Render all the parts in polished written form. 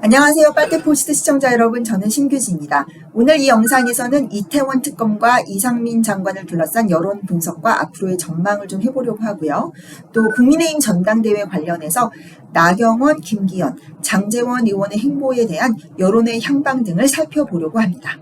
안녕하세요. 빨대포스트 시청자 여러분, 저는 신규지입니다. 오늘 이 영상에서는 이태원 특검과 이상민 장관을 둘러싼 여론 분석과 앞으로의 전망을 좀 해보려고 하고요. 또 국민의힘 전당대회 관련해서 나경원, 김기현, 장제원 의원의 행보에 대한 여론의 향방 등을 살펴보려고 합니다.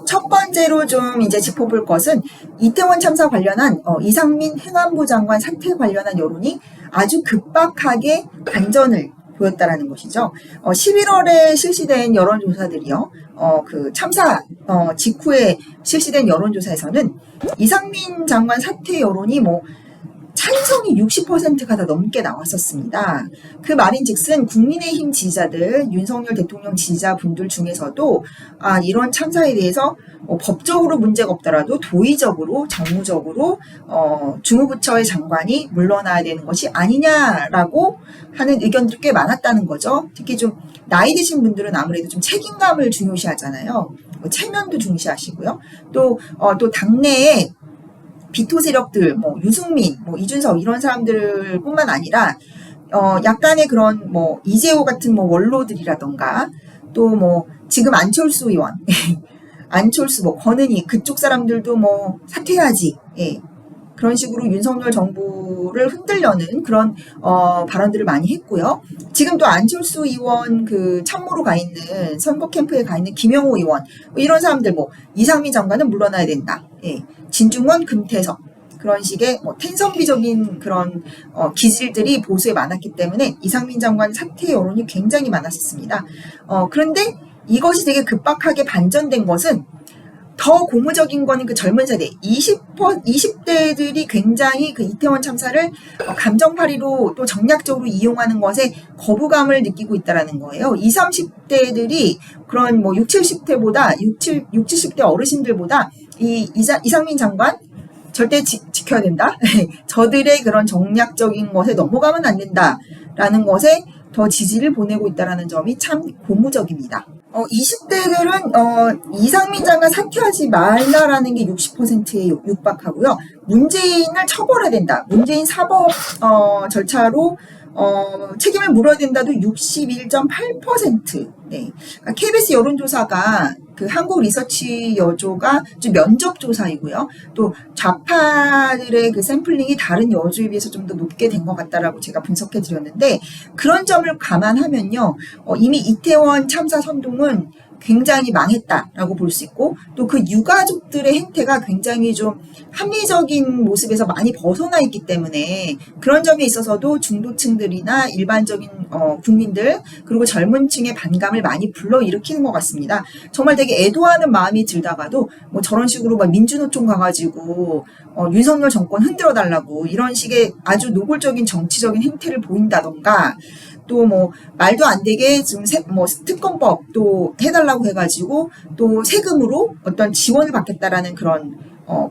첫 번째로 좀 이제 짚어볼 것은 이태원 참사 관련한 이상민 행안부 장관 사퇴 관련한 여론이 아주 급박하게 반전을 보였다라는 것이죠. 11월에 실시된 여론조사들이요. 그 참사 직후에 실시된 여론조사에서는 이상민 장관 사퇴 여론이 찬성이 60%가 더 넘게 나왔었습니다. 그 말인즉슨 국민의힘 지지자들, 윤석열 대통령 지지자분들 중에서도 이런 참사에 대해서 법적으로 문제가 없더라도 도의적으로, 정무적으로 주무부처의 장관이 물러나야 되는 것이 아니냐라고 하는 의견들이 꽤 많았다는 거죠. 특히 좀 나이 드신 분들은 아무래도 좀 책임감을 중요시하잖아요. 체면도 중시하시고요. 또 당내에 비토 세력들, 유승민, 이준석 이런 사람들뿐만 아니라 약간의 그런 이재호 같은 원로들이라던가 또 지금 안철수 의원, 안철수 권은희 그쪽 사람들도 사퇴해야지, 그런 식으로 윤석열 정부를 흔들려는 그런 발언들을 많이 했고요. 지금 또 안철수 의원 그 참모로 가 있는 선거 캠프에 가 있는 김영호 의원 이런 사람들 이상민 장관은 물러나야 된다. 진중권, 금태섭 그런 식의 텐선비적인 그런 기질들이 보수에 많았기 때문에 이상민 장관 사퇴 여론이 굉장히 많았었습니다. 그런데 이것이 되게 급박하게 반전된 것은 더 고무적인 거는 그 젊은 세대 20대들이 굉장히 그 이태원 참사를 감정팔이로 또 정략적으로 이용하는 것에 거부감을 느끼고 있다라는 거예요. 20, 30대들이 그런 60, 70대보다 60, 70대 어르신들보다 이상민 장관 절대 지켜야 된다. 저들의 그런 정략적인 것에 넘어가면 안 된다라는 것에 더 지지를 보내고 있다는 점이 참 고무적입니다. 20대들은 이상민 장관 사퇴하지 말라라는 게 60%에 육박하고요. 문재인을 처벌해야 된다. 문재인 사법 절차로 책임을 물어야 된다도 61.8%. 네. 그러니까 KBS 여론조사가 그 한국 리서치 여조가 면접 조사이고요. 또 좌파들의 그 샘플링이 다른 여조에 비해서 좀 더 높게 된 것 같다라고 제가 분석해 드렸는데 그런 점을 감안하면요. 이미 이태원 참사 선동은 굉장히 망했다라고 볼 수 있고 또 그 유가족들의 행태가 굉장히 좀 합리적인 모습에서 많이 벗어나 있기 때문에 그런 점에 있어서도 중도층들이나 일반적인 국민들 그리고 젊은 층의 반감을 많이 불러일으키는 것 같습니다. 정말 되게 애도하는 마음이 들다가도 저런 식으로 민주노총 가가지고 윤석열 정권 흔들어 달라고 이런 식의 아주 노골적인 정치적인 행태를 보인다던가 또 말도 안 되게 지금 특검법 또 해달라고 해가지고 또 세금으로 어떤 지원을 받겠다라는 그런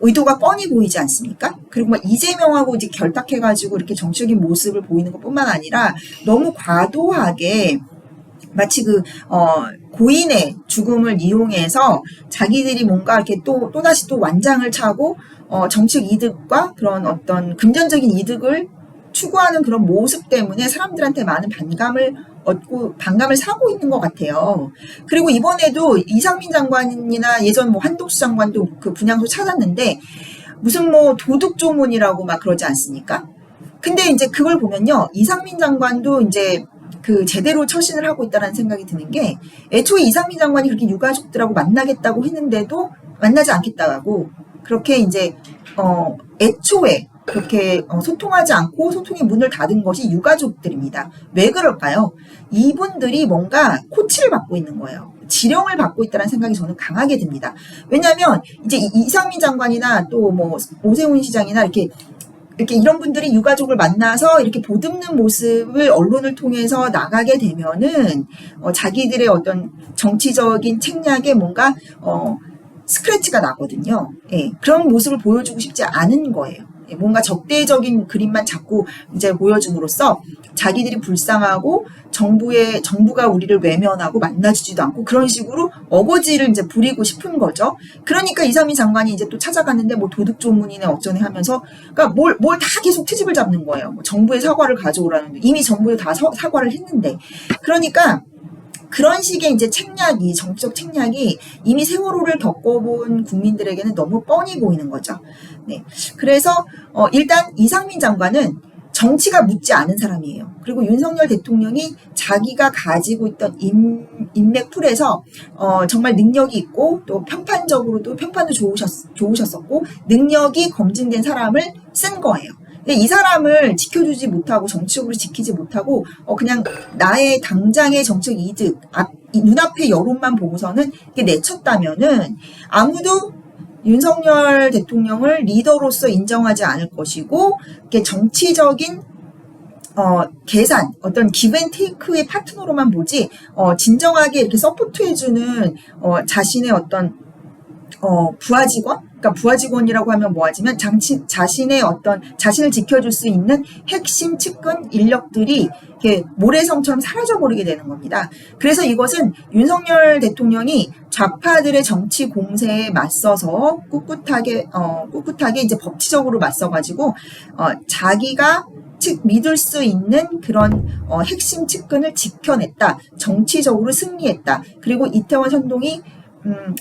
의도가 뻔히 보이지 않습니까? 그리고 이재명하고 이제 결탁해가지고 이렇게 정치적인 모습을 보이는 것뿐만 아니라 너무 과도하게 마치 고인의 죽음을 이용해서 자기들이 뭔가 이렇게 또다시 완장을 차고 정치적 이득과 그런 어떤 금전적인 이득을 추구하는 그런 모습 때문에 사람들한테 많은 반감을 사고 있는 것 같아요. 그리고 이번에도 이상민 장관이나 예전 한독수 장관도 그 분향소 찾았는데 무슨 도둑 조문이라고 그러지 않습니까? 근데 이제 그걸 보면요. 이상민 장관도 이제 그 제대로 처신을 하고 있다는 생각이 드는 게 애초에 이상민 장관이 그렇게 유가족들하고 만나겠다고 했는데도 만나지 않겠다고 그렇게 이제 애초에 그렇게 소통하지 않고 소통의 문을 닫은 것이 유가족들입니다. 왜 그럴까요? 이분들이 뭔가 코치를 받고 있는 거예요. 지령을 받고 있다는 생각이 저는 강하게 듭니다. 왜냐하면 이제 이상민 장관이나 또 오세훈 시장이나 이렇게 이런 분들이 유가족을 만나서 이렇게 보듬는 모습을 언론을 통해서 나가게 되면은 자기들의 어떤 정치적인 책략에 뭔가 스크래치가 나거든요. 그런 모습을 보여주고 싶지 않은 거예요. 뭔가 적대적인 그림만 자꾸 이제 보여줌으로써 자기들이 불쌍하고 정부가 우리를 외면하고 만나주지도 않고 그런 식으로 어거지를 이제 부리고 싶은 거죠. 그러니까 이상민 장관이 이제 또 찾아갔는데 뭐 도둑 조문이네 어쩌네 하면서 그러니까 뭘 다 계속 트집을 잡는 거예요. 뭐 정부의 사과를 가져오라는데 이미 정부에 다 사과를 했는데 그러니까 그런 식의 이제 책략이 정치적 책략이 이미 세월호를 겪어본 국민들에게는 너무 뻔히 보이는 거죠. 네, 그래서 일단 이상민 장관은 정치가 묻지 않은 사람이에요. 그리고 윤석열 대통령이 자기가 가지고 있던 인맥풀에서 정말 능력이 있고 또 평판적으로도 평판도 좋으셨었고 능력이 검증된 사람을 쓴 거예요. 근데 이 사람을 지켜주지 못하고 정치적으로 지키지 못하고 그냥 나의 당장의 정책 이득 눈앞의 여론만 보고서는 이게 내쳤다면은 아무도 윤석열 대통령을 리더로서 인정하지 않을 것이고 이게 정치적인 계산, 어떤 기브앤테이크의 파트너로만 보지 진정하게 이렇게 서포트해주는 자신의 어떤 부하 직원? 그러니까 부하 직원이라고 하면 뭐하지만 자신을 지켜줄 수 있는 핵심 측근 인력들이 이렇게 모래성처럼 사라져버리게 되는 겁니다. 그래서 이것은 윤석열 대통령이 좌파들의 정치 공세에 맞서서 꿋꿋하게 이제 법치적으로 맞서가지고 자기가 믿을 수 있는 그런 핵심 측근을 지켜냈다. 정치적으로 승리했다. 그리고 이태원 선동이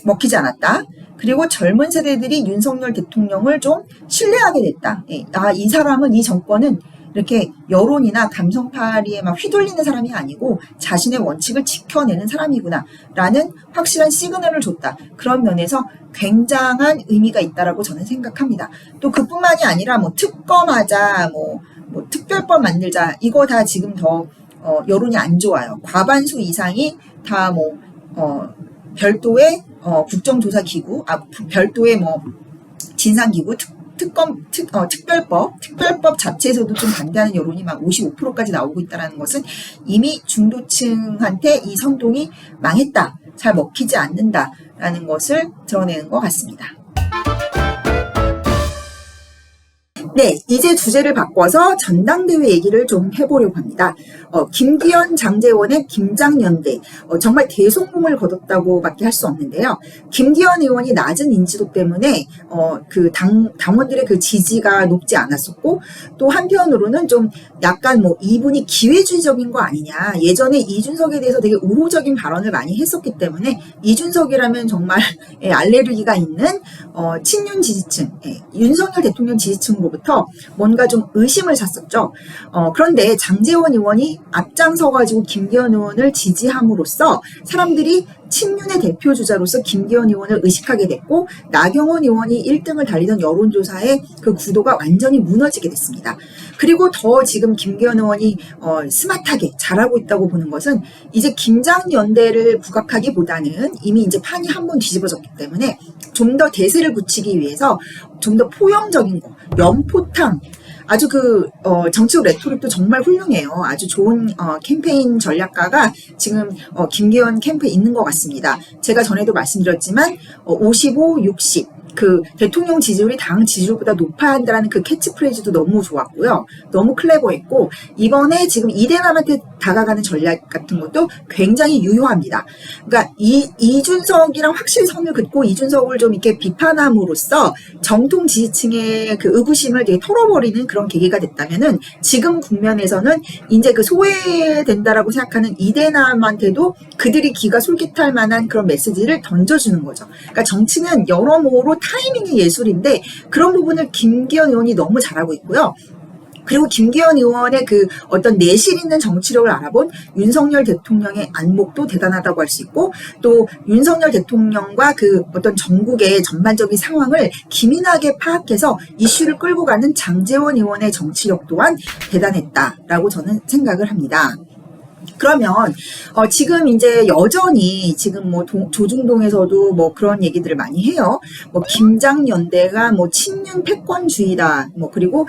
먹히지 않았다. 그리고 젊은 세대들이 윤석열 대통령을 좀 신뢰하게 됐다. 이 사람은 이 정권은 이렇게 여론이나 감성파리에 막 휘둘리는 사람이 아니고 자신의 원칙을 지켜내는 사람이구나 라는 확실한 시그널을 줬다. 그런 면에서 굉장한 의미가 있다라고 저는 생각합니다. 또 그뿐만이 아니라 뭐 특검하자 뭐 특별법 만들자 이거 다 지금 더 여론이 안 좋아요. 과반수 이상이 다 별도의 국정조사기구, 별도의 진상기구, 특별법 자체에서도 좀 반대하는 여론이 막 55%까지 나오고 있다는 것은 이미 중도층한테 이 선동이 망했다, 잘 먹히지 않는다라는 것을 드러내는 것 같습니다. 네, 이제 주제를 바꿔서 전당대회 얘기를 좀 해보려고 합니다. 김기현, 장제원의 김장연대, 정말 대성공을 거뒀다고 밖에 할 수 없는데요. 김기현 의원이 낮은 인지도 때문에 그 당원들의 그 지지가 높지 않았었고, 또 한편으로는 좀 약간 이분이 기회주의적인 거 아니냐. 예전에 이준석에 대해서 되게 우호적인 발언을 많이 했었기 때문에 이준석이라면 정말 알레르기가 있는 친윤 지지층, 윤석열 대통령 지지층으로부터 뭔가 좀 의심을 샀었죠. 그런데 장제원 의원이 앞장서가지고 김기현 의원을 지지함으로써 사람들이 친윤의 대표 주자로서 김기현 의원을 의식하게 됐고 나경원 의원이 1등을 달리던 여론조사의 그 구도가 완전히 무너지게 됐습니다. 그리고 더 지금 김기현 의원이 스마트하게 잘하고 있다고 보는 것은 이제 김장연대를 부각하기보다는 이미 이제 판이 한 번 뒤집어졌기 때문에 좀 더 대세를 붙이기 위해서 좀 더 포용적인 거, 연포탕, 아주 정치적 레토릭도 정말 훌륭해요. 아주 좋은 캠페인 전략가가 지금 김기현 캠프에 있는 것 같습니다. 제가 전에도 말씀드렸지만 55, 60 그 대통령 지지율이 당 지지율보다 높아야 한다는 그 캐치프레이즈도 너무 좋았고요. 너무 클레버했고 이번에 지금 이대남한테 다가가는 전략 같은 것도 굉장히 유효합니다. 그러니까 이준석이랑 확실히 선을 긋고 이준석을 좀 이렇게 비판함으로써 정통 지지층의 그 의구심을 되게 털어버리는 그런 계기가 됐다면은 지금 국면에서는 이제 그 소외된다라고 생각하는 이대남한테도 그들이 귀가 솔깃할 만한 그런 메시지를 던져주는 거죠. 그러니까 정치는 여러모로 타이밍이 예술인데 그런 부분을 김기현 의원이 너무 잘하고 있고요. 그리고 김기현 의원의 그 어떤 내실 있는 정치력을 알아본 윤석열 대통령의 안목도 대단하다고 할 수 있고 또 윤석열 대통령과 그 어떤 전국의 전반적인 상황을 기민하게 파악해서 이슈를 끌고 가는 장제원 의원의 정치력 또한 대단했다라고 저는 생각을 합니다. 그러면 지금 이제 여전히 지금 뭐 조중동에서도 뭐 그런 얘기들을 많이 해요. 뭐 김장연대가 뭐 친윤 패권주의다. 뭐 그리고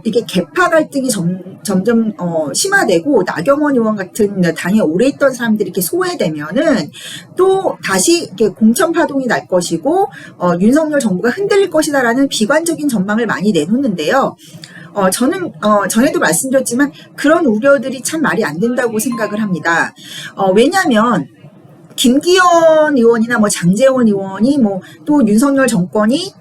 이게 계파 갈등이 점점 심화되고 나경원 의원 같은 당에 오래 있던 사람들이 이렇게 소외되면은 또 다시 이렇게 공천 파동이 날 것이고 윤석열 정부가 흔들릴 것이다라는 비관적인 전망을 많이 내놓는데요. 저는 전에도 말씀드렸지만 그런 우려들이 참 말이 안 된다고 생각을 합니다. 왜냐하면 김기현 의원이나 뭐 장제원 의원이 뭐 또 윤석열 정권이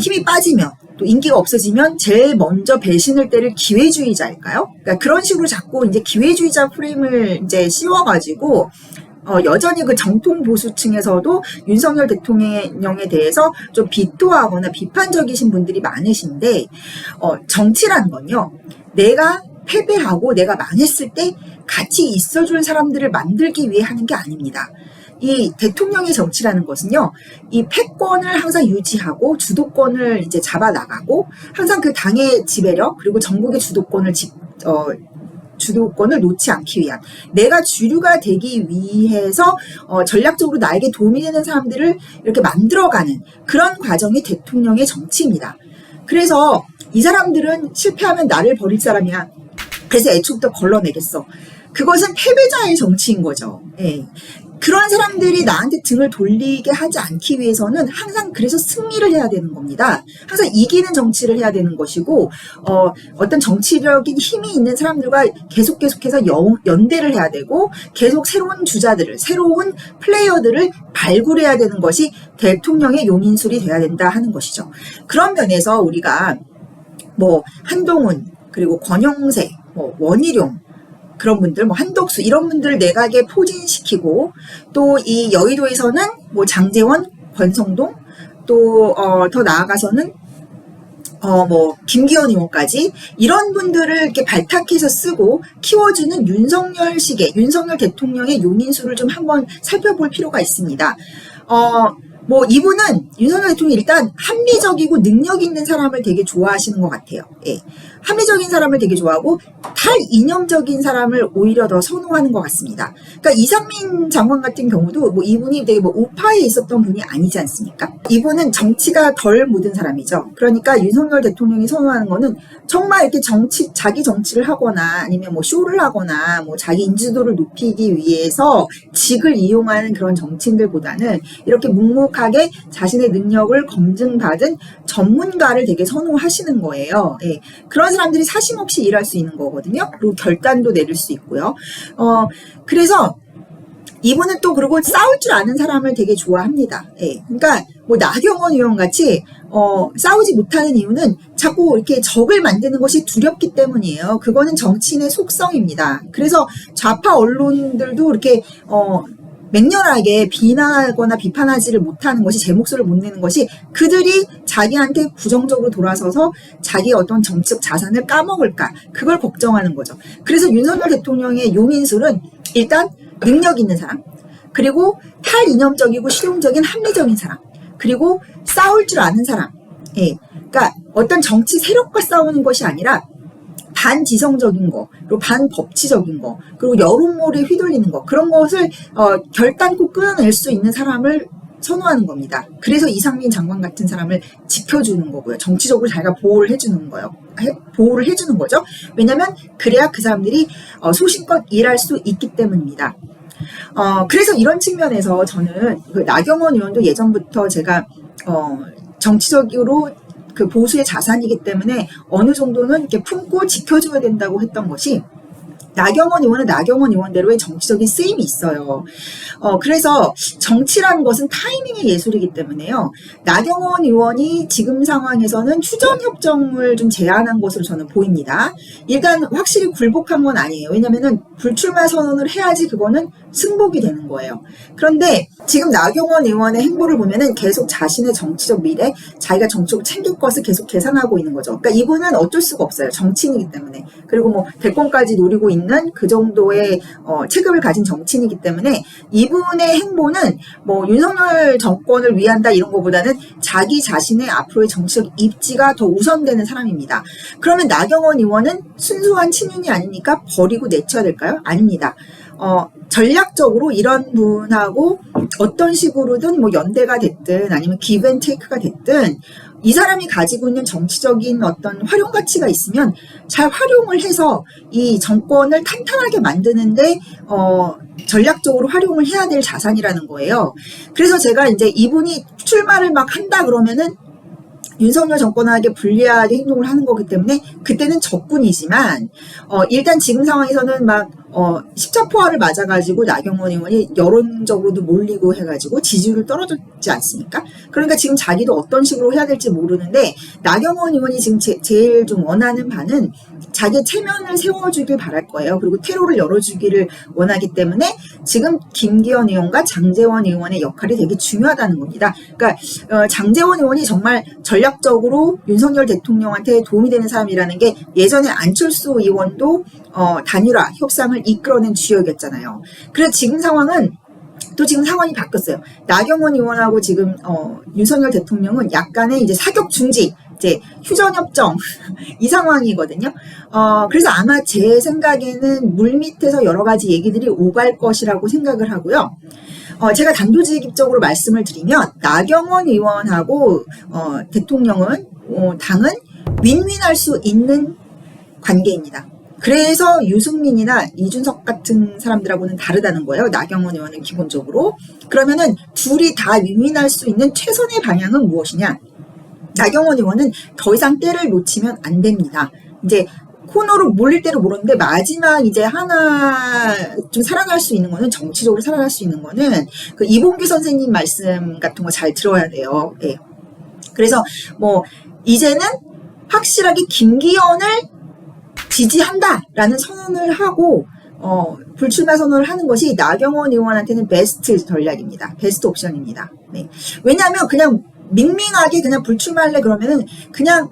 힘이 빠지면 또 인기가 없어지면 제일 먼저 배신을 때릴 기회주의자일까요? 그러니까 그런 식으로 자꾸 이제 기회주의자 프레임을 이제 씌워가지고 여전히 그 정통 보수층에서도 윤석열 대통령에 대해서 좀 비토하거나 비판적이신 분들이 많으신데, 정치라는 건요, 내가 패배하고 내가 망했을 때 같이 있어줄 사람들을 만들기 위해 하는 게 아닙니다. 이 대통령의 정치라는 것은요, 이 패권을 항상 유지하고 주도권을 이제 잡아나가고 항상 그 당의 지배력 그리고 전국의 주도권을 놓지 않기 위한, 내가 주류가 되기 위해서 전략적으로 나에게 도움이 되는 사람들을 이렇게 만들어가는 그런 과정이 대통령의 정치입니다. 그래서 이 사람들은 실패하면 나를 버릴 사람이야. 그래서 애초부터 걸러내겠어. 그것은 패배자의 정치인 거죠. 예. 그런 사람들이 나한테 등을 돌리게 하지 않기 위해서는 항상 그래서 승리를 해야 되는 겁니다. 항상 이기는 정치를 해야 되는 것이고, 어떤 정치적인 힘이 있는 사람들과 계속해서 연대를 해야 되고, 계속 새로운 주자들을, 새로운 플레이어들을 발굴해야 되는 것이 대통령의 용인술이 돼야 된다 하는 것이죠. 그런 면에서 우리가 뭐 한동훈, 그리고 권영세, 뭐 원희룡, 그런 분들, 뭐 한덕수 이런 분들을 내각에 포진시키고, 또 이 여의도에서는 뭐 장제원, 권성동, 또 더 나아가서는 뭐 김기현 의원까지 이런 분들을 이렇게 발탁해서 쓰고 키워주는 윤석열 대통령의 용인수를 좀 한번 살펴볼 필요가 있습니다. 뭐 이분은 윤석열 대통령이 일단 합리적이고 능력 있는 사람을 되게 좋아하시는 것 같아요. 예. 합리적인 사람을 되게 좋아하고 탈이념적인 사람을 오히려 더 선호하는 것 같습니다. 그러니까 이상민 장관 같은 경우도 뭐 이분이 되게 뭐 우파에 있었던 분이 아니지 않습니까? 이분은 정치가 덜 묻은 사람이죠. 그러니까 윤석열 대통령이 선호하는 거는 정말 이렇게 자기 정치를 하거나 아니면 뭐 쇼를 하거나 뭐 자기 인지도를 높이기 위해서 직을 이용하는 그런 정치인들보다는 이렇게 묵묵하게 자신의 능력을 검증받은 전문가를 되게 선호하시는 거예요. 예. 그런 사람들이 사심없이 일할 수 있는 거거든요. 그리고 결단도 내릴 수 있고요. 그래서 이분은 또 그리고 싸울 줄 아는 사람을 되게 좋아합니다. 예. 그러니까 뭐 나경원 의원 같이 싸우지 못하는 이유는 자꾸 이렇게 적을 만드는 것이 두렵기 때문이에요. 그거는 정치인의 속성입니다. 그래서 좌파 언론들도 이렇게 맹렬하게 비난하거나 비판하지를 못하는 것이, 제 목소리를 못 내는 것이 그들이 자기한테 부정적으로 돌아서서 자기의 어떤 정치적 자산을 까먹을까, 그걸 걱정하는 거죠. 그래서 윤석열 대통령의 용인술은 일단 능력 있는 사람, 그리고 탈이념적이고 실용적인 합리적인 사람, 그리고 싸울 줄 아는 사람. 예. 그러니까 어떤 정치 세력과 싸우는 것이 아니라 반지성적인 거, 그리고 반법치적인 거, 그리고 여론몰이에 휘둘리는 거, 그런 것을 결단코 끊어낼 수 있는 사람을 선호하는 겁니다. 그래서 이상민 장관 같은 사람을 지켜주는 거고요. 정치적으로 자기가 보호를 해주는 거죠. 왜냐하면 그래야 그 사람들이 소신껏 일할 수 있기 때문입니다. 그래서 이런 측면에서 저는 그 나경원 의원도 예전부터 제가 정치적으로 그 보수의 자산이기 때문에 어느 정도는 이렇게 품고 지켜줘야 된다고 했던 것이, 나경원 의원은 나경원 의원대로의 정치적인 쓰임이 있어요. 그래서 정치라는 것은 타이밍의 예술이기 때문에요. 나경원 의원이 지금 상황에서는 추정협정을 좀 제안한 것으로 저는 보입니다. 일단 확실히 굴복한 건 아니에요. 왜냐면은 불출마 선언을 해야지 그거는 승복이 되는 거예요. 그런데 지금 나경원 의원의 행보를 보면은 계속 자신의 정치적 미래, 자기가 정치적으로 챙길 것을 계속 계산하고 있는 거죠. 그러니까 이분은 어쩔 수가 없어요. 정치인이기 때문에. 그리고 뭐 대권까지 노리고 있는 있는 그 정도의 체급을 가진 정치인이기 때문에 이분의 행보는 뭐 윤석열 정권을 위한다 이런 것보다는 자기 자신의 앞으로의 정치적 입지가 더 우선되는 사람입니다. 그러면 나경원 의원은 순수한 친윤이 아니니까 버리고 내쳐야 될까요? 아닙니다. 전략적으로 이런 분하고 어떤 식으로든 뭐 연대가 됐든 아니면 기브 앤 테이크가 됐든 이 사람이 가지고 있는 정치적인 어떤 활용 가치가 있으면 잘 활용을 해서 이 정권을 탄탄하게 만드는데 전략적으로 활용을 해야 될 자산이라는 거예요. 그래서 제가 이제 이분이 출마를 막 한다 그러면은 윤석열 정권에게 불리하게 행동을 하는 거기 때문에 그때는 적군이지만 일단 지금 상황에서는 막 십자포화를 맞아가지고 나경원 의원이 여론적으로도 몰리고 해가지고 지지율을 떨어졌지 않습니까? 그러니까 지금 자기도 어떤 식으로 해야 될지 모르는데 나경원 의원이 지금 제일 좀 원하는 바는 자기의 체면을 세워주길 바랄 거예요. 그리고 퇴로를 열어주기를 원하기 때문에 지금 김기현 의원과 장제원 의원의 역할이 되게 중요하다는 겁니다. 그러니까 장제원 의원이 정말 전략적으로 윤석열 대통령한테 도움이 되는 사람이라는 게 예전에 안철수 의원도 단일화 협상을 이끌어낸 주역이었잖아요. 그래서 지금 상황은 또 지금 상황이 바뀌었어요. 나경원 의원하고 지금 윤석열 대통령은 약간의 이제 사격 중지, 이제 휴전협정 이 상황이거든요. 그래서 아마 제 생각에는 물밑에서 여러 가지 얘기들이 오갈 것이라고 생각을 하고요. 제가 단도직입적으로 말씀을 드리면 나경원 의원하고 대통령은 당은 윈윈할 수 있는 관계입니다. 그래서 유승민이나 이준석 같은 사람들하고는 다르다는 거예요. 나경원 의원은 기본적으로. 그러면은 둘이 다 윈윈할 수 있는 최선의 방향은 무엇이냐? 나경원 의원은 더 이상 때를 놓치면 안 됩니다. 이제 코너로 몰릴 대로 모르는데 마지막 이제 하나 좀 살아날 수 있는 거는 정치적으로 살아날 수 있는 거는 그 이봉규 선생님 말씀 같은 거 잘 들어야 돼요. 네. 그래서 뭐 이제는 확실하게 김기현을 지지한다라는 선언을 하고 불출마 선언을 하는 것이 나경원 의원한테는 베스트 전략입니다. 베스트 옵션입니다. 네. 왜냐하면 그냥 밍밍하게 그냥 불출마할래 그러면은 그냥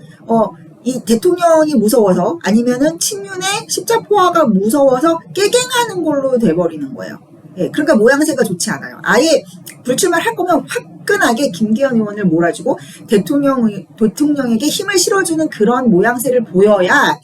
이 대통령이 무서워서 아니면은 친윤의 십자포화가 무서워서 깨갱하는 걸로 돼버리는 거예요. 네. 그러니까 모양새가 좋지 않아요. 아예 불출마를 할 거면 화끈하게 김기현 의원을 몰아주고 대통령에게 힘을 실어주는 그런 모양새를 보여야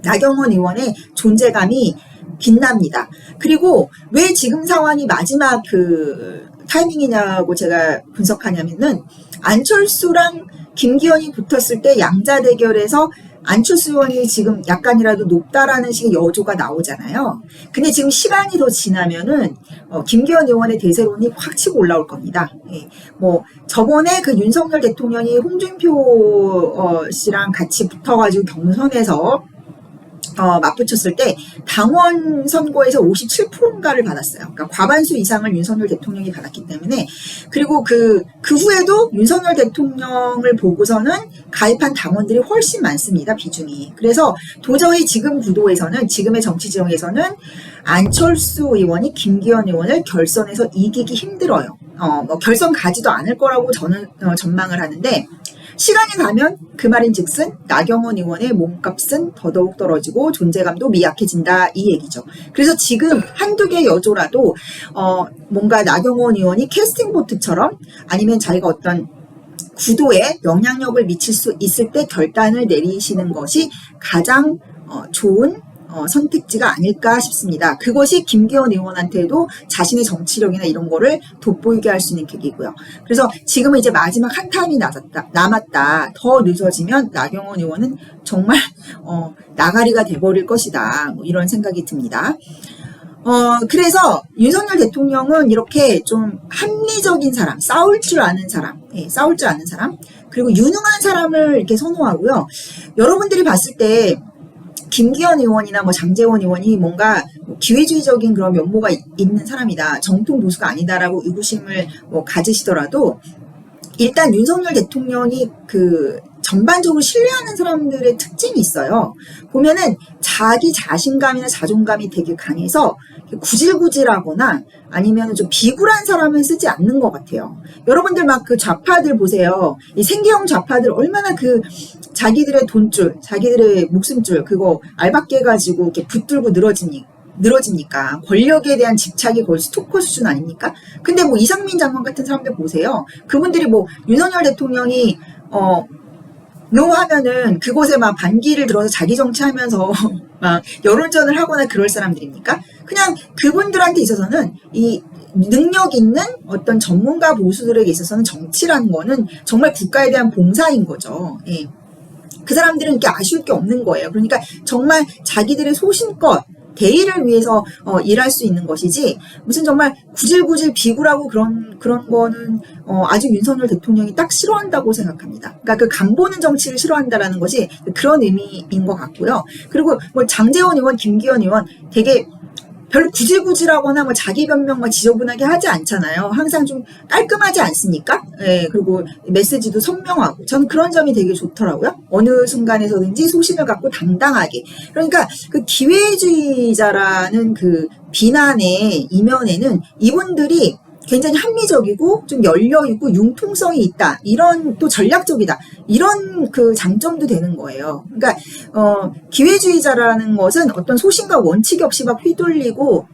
나경원 의원의 존재감이 빛납니다. 그리고 왜 지금 상황이 마지막 그 타이밍이냐고 제가 분석하냐면은 안철수랑 김기현이 붙었을 때 양자 대결에서 안철수 의원이 지금 약간이라도 높다라는 식의 여조가 나오잖아요. 근데 지금 시간이 더 지나면은 김기현 의원의 대세론이 확 치고 올라올 겁니다. 예. 뭐 저번에 그 윤석열 대통령이 홍준표 씨랑 같이 붙어가지고 경선에서 맞붙였을 때 당원 선거에서 57%인가를 받았어요. 그러니까 과반수 이상을 윤석열 대통령이 받았기 때문에 그리고 그 후에도 윤석열 대통령을 보고서는 가입한 당원들이 훨씬 많습니다. 비중이. 그래서 도저히 지금 구도에서는 지금의 정치 지형에서는 안철수 의원이 김기현 의원을 결선에서 이기기 힘들어요. 뭐 결선 가지도 않을 거라고 저는 전망을 하는데 시간이 가면 그 말인즉슨 나경원 의원의 몸값은 더더욱 떨어지고 존재감도 미약해진다 이 얘기죠. 그래서 지금 한두 개 여조라도 뭔가 나경원 의원이 캐스팅 보트처럼 아니면 자기가 어떤 구도에 영향력을 미칠 수 있을 때 결단을 내리시는 것이 가장 좋은 선택지가 아닐까 싶습니다. 그것이 김기현 의원한테도 자신의 정치력이나 이런 거를 돋보이게 할 수 있는 계기고요. 그래서 지금은 이제 마지막 한 타임이 남았다. 더 늦어지면 나경원 의원은 정말 나가리가 돼버릴 것이다. 뭐 이런 생각이 듭니다. 그래서 윤석열 대통령은 이렇게 좀 합리적인 사람, 싸울 줄 아는 사람, 그리고 유능한 사람을 이렇게 선호하고요. 여러분들이 봤을 때 김기현 의원이나 뭐 장제원 의원이 뭔가 기회주의적인 그런 면모가 있는 사람이다. 정통 보수가 아니다라고 의구심을 가지시더라도 일단 윤석열 대통령이 그 전반적으로 신뢰하는 사람들의 특징이 있어요. 보면은 자기 자신감이나 자존감이 되게 강해서 구질구질하거나 아니면 좀 비굴한 사람은 쓰지 않는 것 같아요. 여러분들 막 그 좌파들 보세요. 이 생계형 좌파들 얼마나 그 자기들의 돈줄, 자기들의 목숨줄 그거 알박게 해가지고 이렇게 붙들고 늘어집니까? 권력에 대한 집착이 거의 스토커 수준 아닙니까? 근데 뭐 이상민 장관 같은 사람들 보세요. 그분들이 뭐 윤석열 대통령이 노 하면은 그곳에 막 반기를 들어서 자기 정치하면서 막 여론전을 하거나 그럴 사람들입니까? 그냥 그분들한테 있어서는 이 능력 있는 어떤 전문가 보수들에게 있어서는 정치라는 거는 정말 국가에 대한 봉사인 거죠. 예. 그 사람들은 이렇게 아쉬울 게 없는 거예요. 그러니까 정말 자기들의 소신껏 대의를 위해서 일할 수 있는 것이지 무슨 정말 구질구질 비굴하고 그런 거는 아주 윤석열 대통령이 딱 싫어한다고 생각합니다. 그러니까 그 간보는 정치를 싫어한다라는 것이 그런 의미인 것 같고요. 그리고 뭐 장제원 의원, 김기현 의원 되게 별로 구질구질하거나 뭐 자기 변명만 지저분하게 하지 않잖아요. 항상 좀 깔끔하지 않습니까? 예, 그리고 메시지도 선명하고 저는 그런 점이 되게 좋더라고요. 어느 순간에서든지 소신을 갖고 당당하게. 그러니까 그 기회주의자라는 그 비난의 이면에는 이분들이 굉장히 합리적이고 좀 열려있고 융통성이 있다. 이런 또 전략적이다. 이런 그 장점도 되는 거예요. 그러니까 기회주의자라는 것은 어떤 소신과 원칙이 없이 막 휘둘리고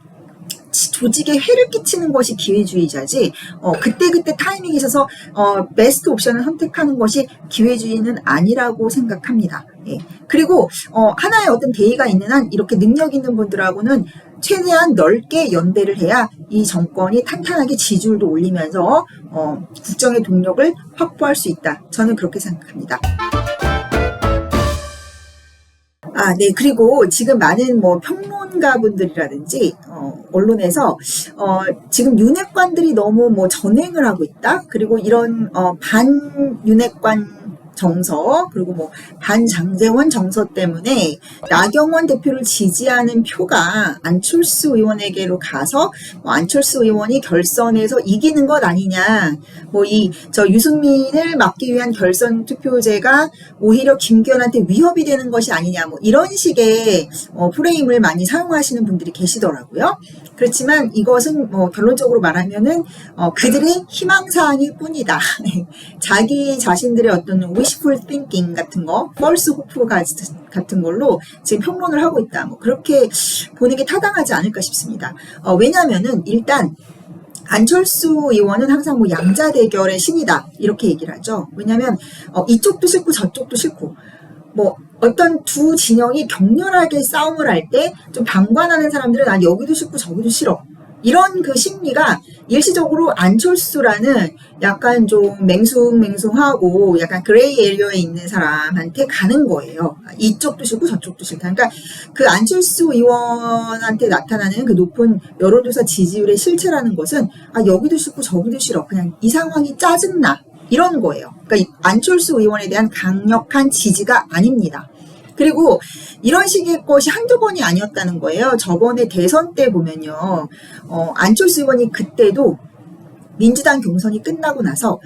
조직에 해를 끼치는 것이 기회주의자지 그때 타이밍이 있어서 베스트 옵션을 선택하는 것이 기회주의는 아니라고 생각합니다. 예. 그리고 하나의 어떤 대의가 있는 한 이렇게 능력 있는 분들하고는 최대한 넓게 연대를 해야 이 정권이 탄탄하게 지지율도 올리면서 국정의 동력을 확보할 수 있다. 저는 그렇게 생각합니다. 네. 그리고 지금 많은 뭐 평론가분들이라든지 언론에서 지금 윤핵관들이 너무 뭐 전횡을 하고 있다. 그리고 이런 반윤핵관 정서 그리고 뭐 반장제원 정서 때문에 나경원 대표를 지지하는 표가 안철수 의원에게로 가서 안철수 의원이 결선에서 이기는 것 아니냐. 뭐 저 유승민을 막기 위한 결선 투표제가 오히려 김기현한테 위협이 되는 것이 아니냐. 뭐 이런 식의 프레임을 많이 사용하시는 분들이 계시더라고요. 그렇지만 이것은 뭐 결론적으로 말하면은 그들의 희망사항일 뿐이다. 자기 자신들의 어떤 wishful thinking 같은 거, false hope 같은 걸로 지금 평론을 하고 있다. 뭐 그렇게 보는 게 타당하지 않을까 싶습니다. 왜냐하면은 일단 안철수 의원은 항상 뭐 양자 대결의 신이다 이렇게 얘기를 하죠. 왜냐하면 이쪽도 싫고 저쪽도 싫고 뭐 어떤 두 진영이 격렬하게 싸움을 할 때 좀 방관하는 사람들은 난 여기도 싫고 저기도 싫어. 이런 그 심리가 일시적으로 안철수라는 약간 좀 맹숭맹숭하고 약간 그레이 에리어에 있는 사람한테 가는 거예요. 이쪽도 싫고 저쪽도 싫다. 그러니까 그 안철수 의원한테 나타나는 그 높은 여론조사 지지율의 실체라는 것은 여기도 싫고 저기도 싫어. 그냥 이 상황이 짜증나. 이런 거예요. 그러니까 안철수 의원에 대한 강력한 지지가 아닙니다. 그리고 이런 식의 것이 한두 번이 아니었다는 거예요. 저번에 대선 때 보면요. 안철수 의원이 그때도 민주당 경선이 끝나고 나서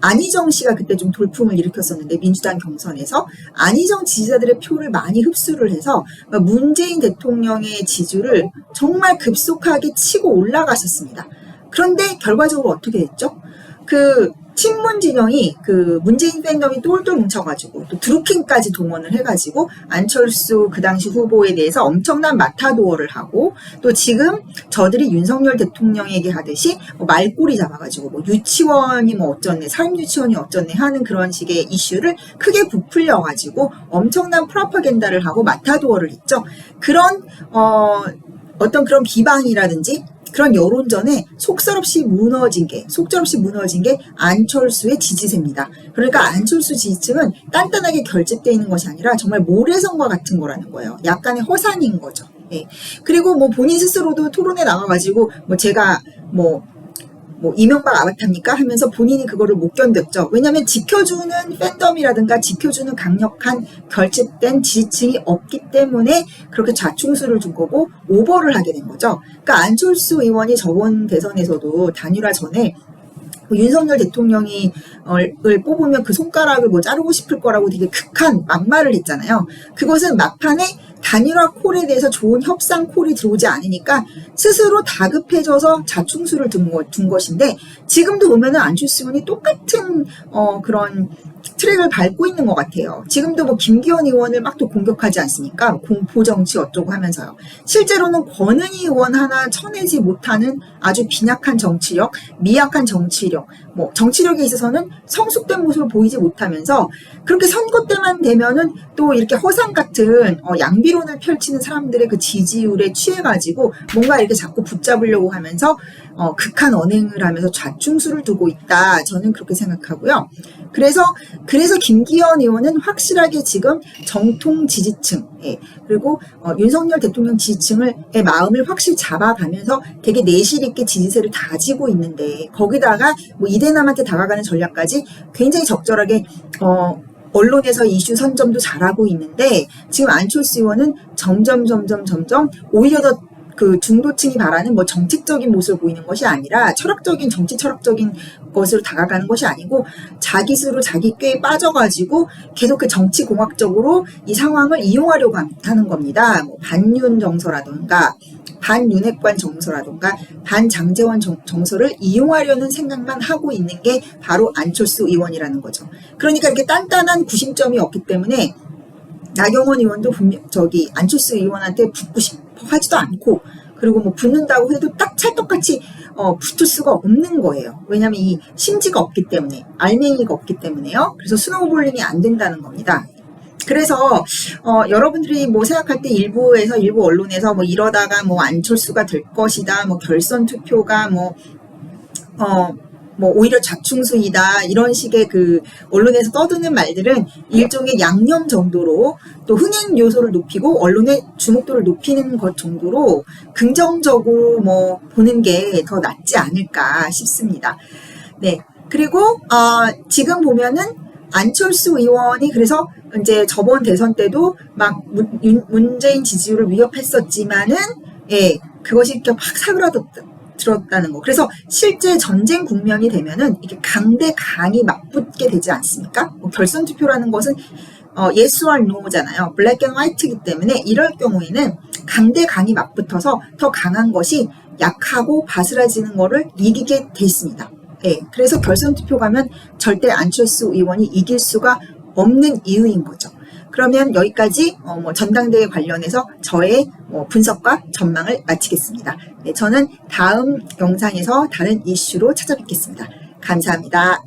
안희정 씨가 그때 좀 돌풍을 일으켰었는데 민주당 경선에서 안희정 지지자들의 표를 많이 흡수를 해서 문재인 대통령의 지지율을 정말 급속하게 치고 올라갔었습니다. 그런데 결과적으로 어떻게 됐죠? 그 친문 진영이 그 문재인 팬덤이 똘똘 뭉쳐가지고 또 드루킹까지 동원을 해가지고 안철수 그 당시 후보에 대해서 엄청난 마타도어를 하고 또 지금 저들이 윤석열 대통령에게 하듯이 말꼬리 잡아가지고 뭐 유치원이 뭐 어쩌네 사립유치원이 어쩌네 하는 그런 식의 이슈를 크게 부풀려가지고 엄청난 프로파간다를 하고 마타도어를 했죠. 그런 어떤 그런 비방이라든지 그런 여론전에 속절없이 무너진 게 안철수의 지지세입니다. 그러니까 안철수 지지층은 단단하게 결집되어 있는 것이 아니라 정말 모래성과 같은 거라는 거예요. 약간의 허상인 거죠. 예. 그리고 뭐 본인 스스로도 토론에 나와가지고 제가 이명박 아바타입니까? 하면서 본인이 그거를 못 견뎠죠. 왜냐하면 지켜주는 팬덤이라든가 지켜주는 강력한 결집된 지지층이 없기 때문에 그렇게 좌충수를 준 거고 오버를 하게 된 거죠. 그러니까 안철수 의원이 저번 대선에서도 단일화 전에 뭐 윤석열 대통령이 을 뽑으면 그 손가락을 뭐 자르고 싶을 거라고 되게 극한 막말을 했잖아요. 그것은 막판에 단일화 콜에 대해서 좋은 협상 콜이 들어오지 않으니까 스스로 다급해져서 자충수를 둔 것인데, 지금도 보면은 안철수 의원이 똑같은 그런 트랙을 밟고 있는 것 같아요. 지금도 뭐 김기현 의원을 막 또 공격하지 않습니까? 공포 정치 어쩌고 하면서요. 실제로는 권은희 의원 하나 쳐내지 못하는 아주 빈약한 정치력, 미약한 정치력, 뭐 정치력에 있어서는 성숙된 모습을 보이지 못하면서, 그렇게 선거 때만 되면은 또 이렇게 허상 같은 양비론을 펼치는 사람들의 그 지지율에 취해가지고 뭔가 이렇게 자꾸 붙잡으려고 하면서 극한 언행을 하면서 좌충수를 두고 있다. 저는 그렇게 생각하고요. 그래서 김기현 의원은 확실하게 지금 정통 지지층, 그리고 윤석열 대통령 지지층의 마음을 확실히 잡아가면서 되게 내실 있게 지지세를 다지고 있는데, 거기다가 뭐 이대남한테 다가가는 전략까지 굉장히 적절하게 언론에서 이슈 선점도 잘하고 있는데, 지금 안철수 의원은 점점 오히려 더 그 중도층이 바라는 뭐 정책적인 모습을 보이는 것이 아니라 정치 철학적인 것으로 다가가는 것이 아니고 자기 스스로 자기 꾀에 빠져가지고 계속 그 정치공학적으로 이 상황을 이용하려고 하는 겁니다. 뭐 반윤 정서라든가 반윤핵관 정서라든가 반장제원 정서를 이용하려는 생각만 하고 있는 게 바로 안철수 의원이라는 거죠. 그러니까 이렇게 단단한 구심점이 없기 때문에 나경원 의원도 안철수 의원한테 붙고 싶어 하지도 않고, 그리고 뭐 붙는다고 해도 딱 찰떡같이 붙을 수가 없는 거예요. 왜냐하면 이 심지가 없기 때문에, 알맹이가 없기 때문에요. 그래서 스노우볼링이 안 된다는 겁니다. 그래서 여러분들이 뭐 생각할 때 일부 언론에서 뭐 이러다가 뭐 안철수가 될 것이다, 뭐 결선 투표가 뭐 오히려 좌충수이다, 이런 식의 그 언론에서 떠드는 말들은 일종의 양념 정도로, 또 흥행 요소를 높이고 언론의 주목도를 높이는 것 정도로 긍정적으로 뭐 보는 게 더 낫지 않을까 싶습니다. 네. 그리고 지금 보면은 안철수 의원이 그래서 이제 저번 대선 때도 막 문재인 지지율을 위협했었지만은, 그것이 이렇게 확 사그라들었다는 거. 그래서 실제 전쟁 국면이 되면은 이게 강대 강이 맞붙게 되지 않습니까? 뭐 결선 투표라는 것은 yes or no잖아요. 블랙 앤 화이트이기 때문에 이럴 경우에는 강대 강이 맞붙어서 더 강한 것이 약하고 바스라지는 거를 이기게 돼 있습니다. 그래서 결선 투표 가면 절대 안철수 의원이 이길 수가 없는 이유인 거죠. 그러면 여기까지 전당대회 관련해서 저의 분석과 전망을 마치겠습니다. 네, 저는 다음 영상에서 다른 이슈로 찾아뵙겠습니다. 감사합니다.